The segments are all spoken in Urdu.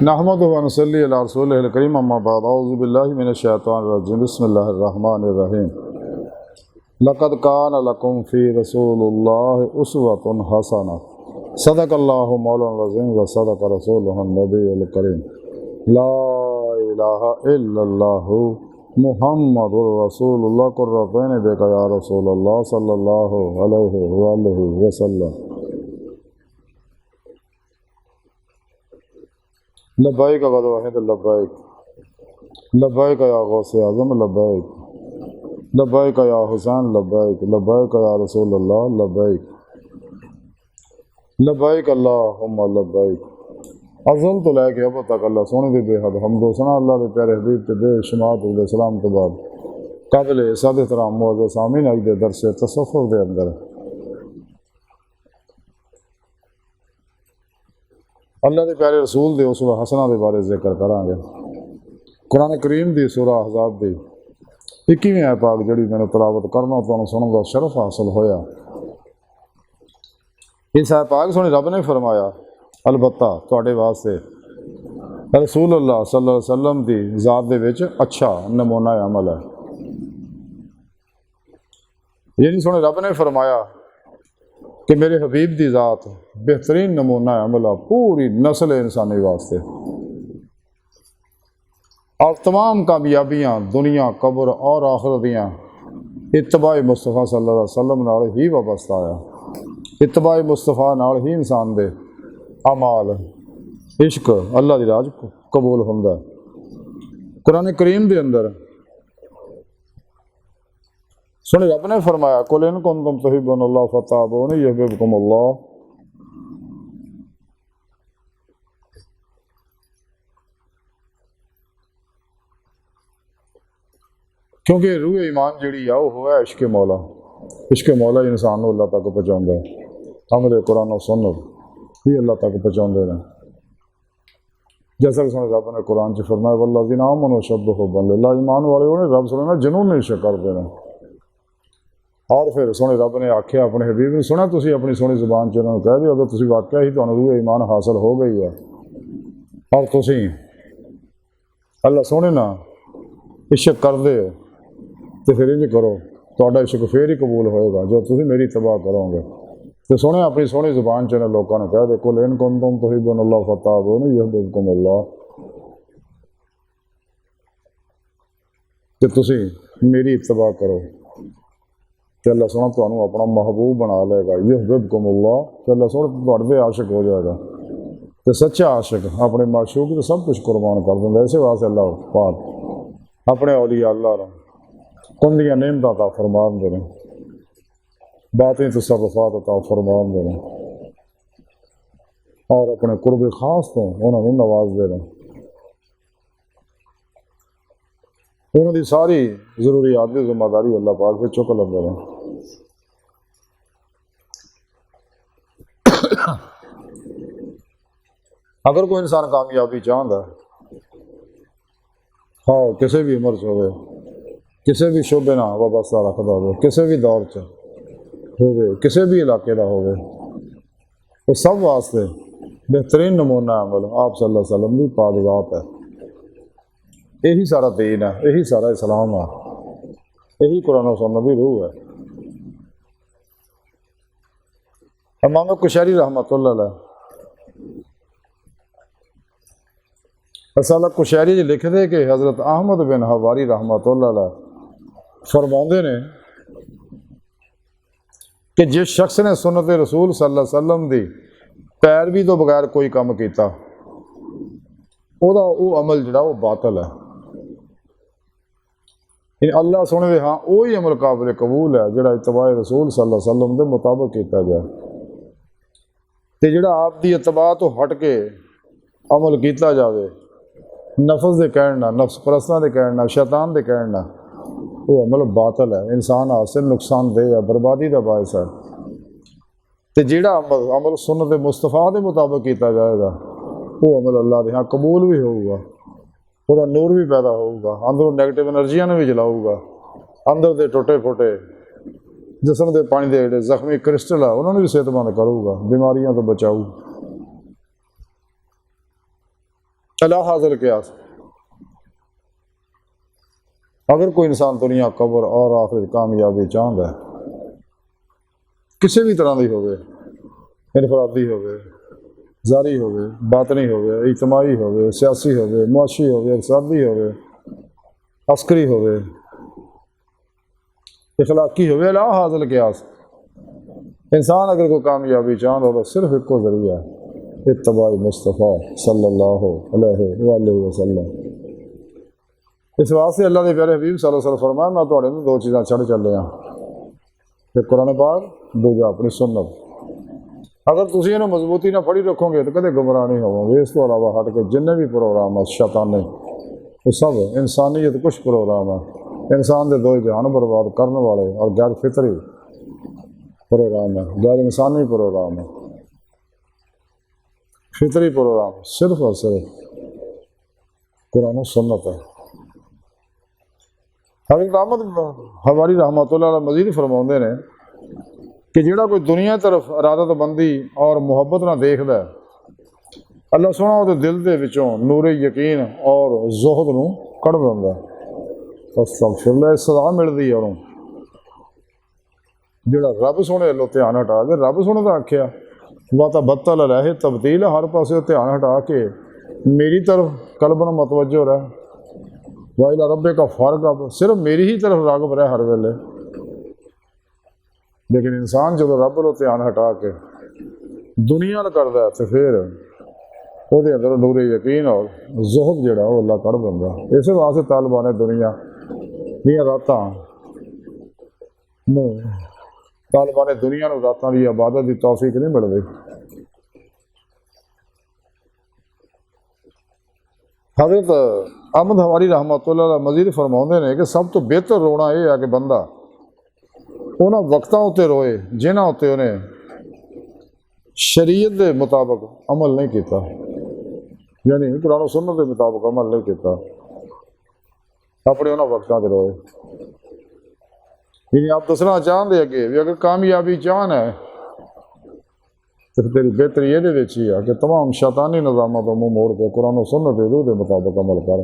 نحمدہ و نصلی علی رسولہ الکریم اما بعد اعوذ باللہ من الشیطان الرجیم بسم اللہ الرحمن الرحیم لقد کان لکم فی رسول اللہ اسوۃ حسنہ صدق اللہ مولانا العظیم و صدق رسولہ النبی الکریم لا الہ الا اللہ محمد رسول اللہ قرۃ عین بک یا رسول اللہ صلی اللہ علیہ وآلہ وسلم لبیک قد وحید لبیک لبیک یا غوث اعظم لبیک لبیک یا حسین لبیک لبیک یا رسول اللہ لبیک لبیک اللہم لبیک افضل تو لے کے اب تک اللہ سونے دی بے حد حمد و ثنا اللہ دے پیارے حبیب تے بے شمار علیہ السلام کے بعد قابل صد احترام معزز سامعین اج دے درس تصوف دے اندر اللہ دے پیارے رسول دے اسوہ حسنہ دے بارے ذکر کریں گے۔ قرآن کریم دی سورہ احزاب دی 21ویں آیت پاک جڑی میں نے تلاوت کرنا تو سنن دا شرف حاصل ہویا۔ اس آیت پاک سنی رب نے فرمایا البتہ تواڈے واسطے رسول اللہ صلی اللہ علیہ وسلم دی ذات دے وچ اچھا نمونہ عمل ہے، یعنی سونے رب نے فرمایا کہ میرے حبیب دی ذات بہترین نمونہ عمل ہے پوری نسل انسانی واسطے، اور تمام کامیابیاں دنیا قبر اور آخرت دیاں اتباع مصطفیٰ صلی اللہ علیہ وسلم نال ہی وابستہ آیا۔ اتباع مصطفیٰ نال ہی انسان دے اعمال عشق اللہ دی راج قبول ہوندا ہے۔ قرآن کریم دے اندر سنے رب نے فرمایا قل ان کنتم تحبون اللہ فاتبعونی یحببکم اللہ، کیونکہ روح ایمان جڑی آ وہ ہوا عشق مولا۔ عشق مولا انسان کو اللہ تک پہنچاؤں ہے، عمل قرآن و سنت ہی اللہ تک پہنچاؤں ہیں۔ جیسا کہ سنے رب نے قرآن چ فرمایا والذین آمنوا اشد حبا للہ، ایمان والے انہیں رب سنے جنون عشق کرتے ہیں۔ اور پھر سونے رب نے آکھیا اپنے حبیب نے سنا تسی اپنی سونی زبان چ انہوں نے کہہ دیو اگر تسی واقعہ ہی تمہیں روح ایمان حاصل ہو گئی ہے اور تسی اللہ سونے نا عشق کر دے تو پھر انج کرو تہاڈا عشق پھر ہی قبول ہوئے گا جو تسی میری اتباع کرو گے۔ تو سونے اپنی سونی زبان چ لوگوں نے کہہ دے قل ان کنتم تحبون اللہ فاتبعونی یحببکم اللہ، کہ تسی میری اتباع کرو کہ اللہ سونا تمہیں اپنا محبوب بنا لے گا، یحببکم اللہ کہ اللہ سونا تہاڈے عاشق ہو جائے گا۔ تو سچا عاشق اپنے معشوق تو سب کچھ قربان کر دیں گا۔ اسی واسطے اللہ پاک اپنے اولیاء اللہ کندیاں نعمت عطا فرمان دے رہے باطنی تصرفات عطا فرمان دے رہے اور اپنے قرب خاص تو انہوں نے نواز دے رہے، انہوں دی ساری ضروریات کی ذمہ داری اللہ پاک پہ چک لگے رہے۔ اگر کوئی انسان کامیابی چاہتا ہے ہاں کسی بھی عمر ہوئے، کسی بھی شعبے نہ وابستہ رکھتا ہوئے، کسی بھی دور ہوئے، کسی بھی علاقے کا ہوئے، وہ سب واسطے بہترین نمونہ عمل آپ صلی اللہ علیہ وسلم کی پاک ذات ہے۔ یہی سارا دین ہے، یہی سارا اسلام ہے، یہی قرآن و سنت کی روح ہے۔ امام کشیری رحمۃ اللہ علیہ رسالہ کشیری جی لکھ دے کہ حضرت احمد بن حواری رحمۃ اللہ علیہ فرماندے نے کہ جس شخص نے سنت رسول صلی اللہ علیہ وسلم دی پیروی تو بغیر کوئی کام کیتا وہ عمل جڑا وہ باطل ہے، یعنی اللہ سونے دے ہاں وہی عمل قابل قبول ہے جڑا اتباع رسول صلی اللہ علیہ وسلم دے مطابق کیتا جائے، تے جڑا آپ دی اتباع تو ہٹ کے عمل کیتا جاوے نفس دے کہنا، نفس پرستاں دے کہنا، شیطان دے کہنا، وہ عمل باطل ہے، انسان حاصل نقصان دہ ہے، بربادی دا باعث ہے۔ تے جڑا عمل سنت مصطفیٰ دے مطابق کیتا جائے گا وہ عمل اللہ دے ہاں قبول بھی ہوگا، وہ نور بھی پیدا ہوگا، اندروں نیگیٹو انرجیاں بھی جلاؤ گا، اندر دے ٹوٹے پھوٹے جسم دے پانی دے جڑے زخمی کرسٹل ہے انہوں نے بھی صحت مند کرو گا، بیماریاں تو بچاؤ۔ اللہ حاصل قیاس۔ اگر کوئی انسان دنیا قبر اور آخرت کامیابی چاہتا ہے کسی بھی طرح کی ہوگی، انفرادی ہوگی، ظاہری ہوگی، باطنی ہوگی، اجتماعی ہوگی، سیاسی ہوگی، معاشی ہوگی، اقتصادی ہوگی، عسکری ہوگی، اخلاقی ہوگی، لا حاصل قیاس، انسان اگر کوئی کامیابی چاہتا تو صرف ایک کو ذریعہ اتباع مصطفیٰ صلی اللہ علیہ وآلہ وسلم۔ اس واسطے اللہ کے پیارے حبیب صلی اللہ علیہ وسلم فرمایا میں تھوڑے نے دو چیزاں چڑھ چلے ہیں، ایک قرآن پاک، دوجا اپنی سنت۔ اگر تسی انہوں مضبوطی نہ پڑھی رکھو گے تو کدے گمراہ نہیں ہو گے۔ اس کو علاوہ ہٹ کے جن بھی پروگرام ہے شیطانی، وہ سب انسانیت کچھ پروگرام ہے، انسان دے دو جہان برباد کرنے والے اور غیر فطری پروگرام ہے، غیر انسانی پروگرام ہے، فطری پروگرام صرف اور صرف قرآن و سنت ہے۔ حضرت احمد حواری رحمۃ اللہ علیہ مزید فرماؤندے نے کہ جڑا کوئی دنیا طرف ارادت بندی اور محبت نہ دیکھدا ہے اللہ سونا وہ دل دے وچوں نور یقین اور زہد نوں کڑ دیندا ہے، استغفر اللہ، سزا ملدی ہے انہوں جڑا رب سونے لو دھیان ہٹا کے، رب سونے کا آکھیا واتا بتل رہے تبدیل، ہر پاسے دھیان ہٹا کے میری طرف قلباً متوجہ رہ، وَإِلَىٰ رَبِّكَ فَارْغَب، صرف میری ہی طرف راغب رہے ہر ویلے۔ لیکن انسان جب رب لو دھیان ہٹا کے دنیا نہ کردا ہے تو پھر وہ دے اندر نور یقین اور زہد جڑا وہ اللہ کر دیندا۔ اس واسطے طالبان دنیا دیاں راتاں طالبان دنیا نوں راتاں دی عبادت دی توفیق نہیں ملدی۔ حضرت احمد حواری رحمۃ اللہ علیہ مزید فرماؤندے نے کہ سب تو بہتر رونا یہ ہے کہ بندہ انہاں وقتاں اتنے روئے جنہاں اتنے انہیں شریعت دے مطابق عمل نہیں کیتا، یعنی قرآن و سنت کے مطابق عمل نہیں کیتا، اپنے انہاں وقتاں تے روئے۔ یعنی آپ دسنا چاہتے ہیں کہ اگر کامیابی چاہنا ہے تو تیری بہتری یہ ہی ہے کہ تمام شیطانی نظاموں تو منہ موڑ کے قرآن و سنت روح کے مطابق عمل کر،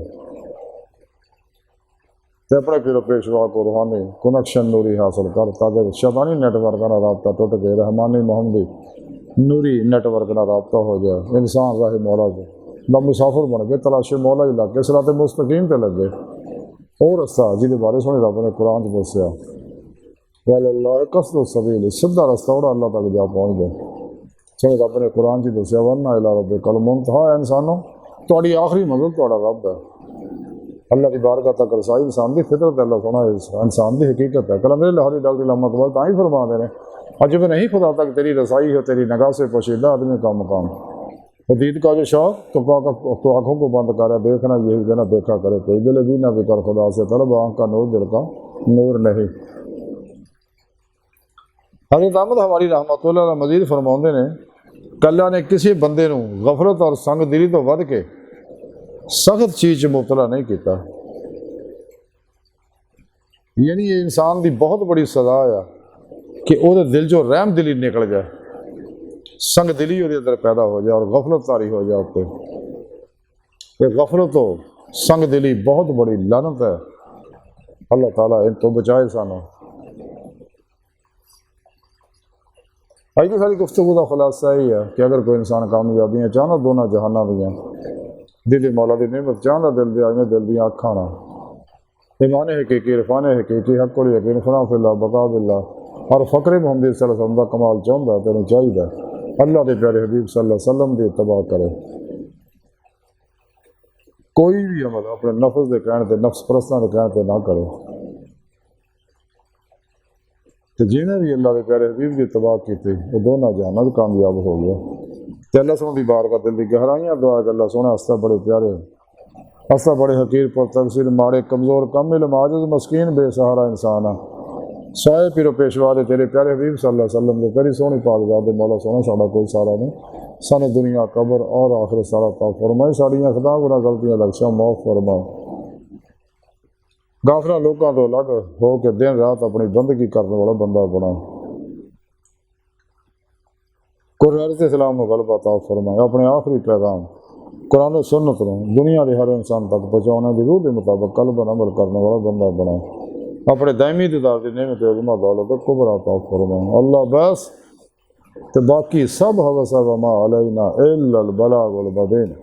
تے اپنے پیر و پیشوا کو روحانی کنیکشن نوری حاصل کر، تاکہ شیطانی نیٹ ورک کا رابطہ ٹوٹ کے رحمانی محمدی نوری نیٹ ورک کا رابطہ ہو جائے، انسان راہ مولا جو نہ مسافر بن کے تلاش مولا جلا کے صراط مستقیم تے لگے۔ اور رستہ جہدے بارے سونے رب نے قرآن چ دسیا وَلِلَّهِ قَصْدُ السَّبِيلِ، سیدھا رستہ اور اللہ تک جا پہنچ گئے۔ سونے رب نے قرآن چ دسیا وَأَنَّ إِلَىٰ رَبِّكَ الْمُنتَهَىٰ، انسانوں تہاڈی آخری منزل تہاڈا رب ہے۔ اللہ کی بارگاہ تک رسائی انسان کی فطرت ہے، اللہ سونا انسان کی حقیقت ہے۔ کلندر لاہوری ڈاکٹر علامہ اقبال تاں ہی فرما دے رہے عجب نہیں خدا تک تیری رسائی ہے، تیری نگاہ سے پوشیدہ آدمی کا مقام، حدید کا جو شوق تو آنکھوں کو بند کرے، دیکھنا یہی کہ نہ دیکھا کرے کوئی، دل بھی نہ بھی کر خدا سے طلب، آنکھ کا نور دل کا نور نہیں۔ حضرت احمد حواری رحمۃ اللہ علیہ مزید فرماؤندے نے کہ اللہ نے کسی بندے نوں غفلت اور سنگ دلی تو ود کے سخت چیز مبتلا نہیں کیتا، یعنی یہ انسان دی بہت بڑی سزا ہے کہ وہ دل جو رحم دلی نکل جائے، سنگ دلی وہ اندر پیدا ہو جائے اور غفلت طاری ہو جائے اتنے۔ یہ غفلت و سنگ دلی بہت بڑی لعنت ہے، اللہ تعالیٰ ان تو بچائے سانو۔ آج کی ساری گفتگو کا خلاصہ یہی ہے کہ اگر کوئی انسان کامیابیاں چاہنا دونوں جہانہ دیاں، دل مولا دی نعمت چاہنا دل دیا میں دل دیاں اکھانا، ایمان حقیقی عرفان حقیقی حق و یقین خدا فی اللہ بقا باللہ اور فقر محمد صلی اللہ علیہ وسلم کا کمال چاہتا ہے تینوں چاہیے اللہ کے پیارے حبیب صلی اللہ علیہ وسلم کی اتباع کرے۔ کوئی بھی عمل اپنے نفس کے کہنے تے نفس پرستاں کے کہنے تے نہ کرے، تو جنہیں بھی اللہ کے پیارے حبیب کی اتباع کی تھی وہ دونوں جہانوں کامیاب ہو گیا۔ تو اللہ سونے دی بار کا دل کی گہرائیاں دعا کہ اللہ سونا ہستہ بڑے پیارے، ہستہ بڑے حقیر پر تقصیر ماڑے کمزور کم علم عاجز مسکین بے سہارا انسان ہے، سائے پیرو پیشوا دے تیرے پیارے حبیب صلی اللہ علیہ وسلم دے تیری سونی پاک ذات دے مولا سونا ساڈا کوئی سارا نہیں، سانو دنیا قبر اور آخرت سارا عطا فرمائے، ساڈیاں خطا گناہ غلطیاں لکشاں معاف فرمائے، غافلاں لوکاں تو الگ ہو کے دن رات اپنی بندگی کرنے والا بندہ بنا، قرآن اسلام کو غلبہ عطا فرمائے۔ اپنے آخری پیغام قرآن و سنت نو دنیا کے ہر انسان تک پہنچانے کی روح کے مطابق قلب پر عمل کرنے والا بندہ بنا، اپنے دائمی دیدار کی نعمت عظمہ دولت کبرا عطا فرمائے اللہ بس، تے باقی سب حوث وما علینا الا البلاغ المبین۔